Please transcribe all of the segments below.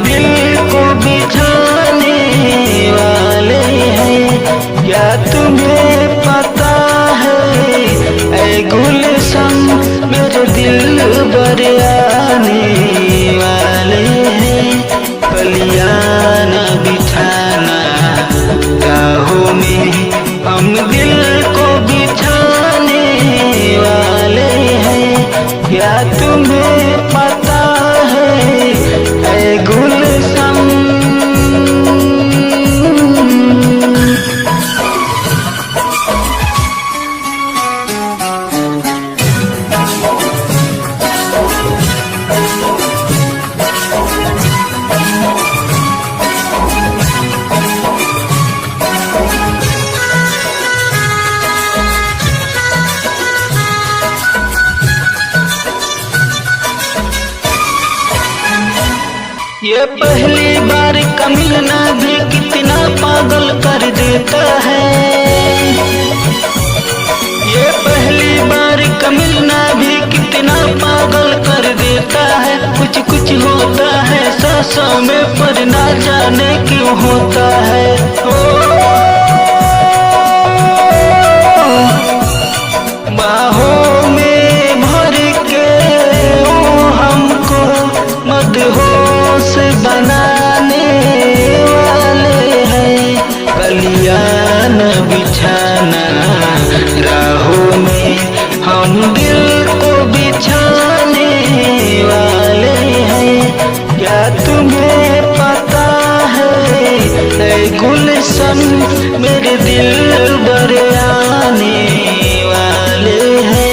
दिल को बिछाने वाले हैं। क्या तुम्हें पता है ऐ गुलशन मेरे दिल भर आने वाले हैं। कलियां न बिछाना राहों में, हम दिल को बिछाने वाले हैं। क्या तुम्हें पता है ऐ गुलशन। ये पहली बार का मिलना भी कितना पागल कर देता है। ये पहली बार का मिलना भी कितना पागल कर देता है। कुछ कुछ होता है सांसों में पर ना जाने क्यों होता है। बाहों में भर के हमको मदहोश बनाने वाले हैं। कलियां न बिछाना राहों में, हम दिल को बिछाने वाले हैं। क्या तुम्हें पता है ऐ गुलशन मेरे दिल भर आने वाले हैं।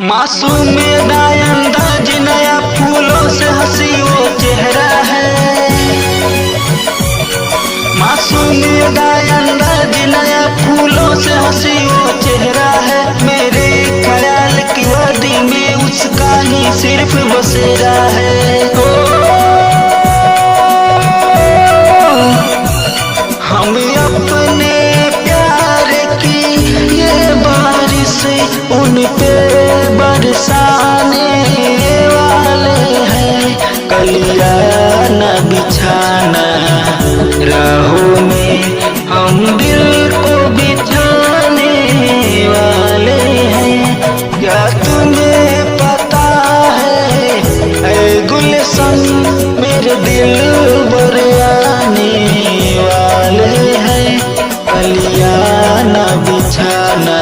मासूम अंदाज नया फूलों से हंसी वो चेहरा है। मासूम अंदाज नया फूलों से हंसी वो चेहरा है। मेरे ख्याल की वादी में उसका ही सिर्फ बसेरा है। हम अपने प्यार की ये बारिश उन पे बरसाने वाले हैं। कलियां न बिछाना राहों में, हम दिल को बिछाने वाले हैं। क्या तुम्हें पता है ऐ गुलशन मेरे दिल भर आने वाले हैं। कलियां न बिछाना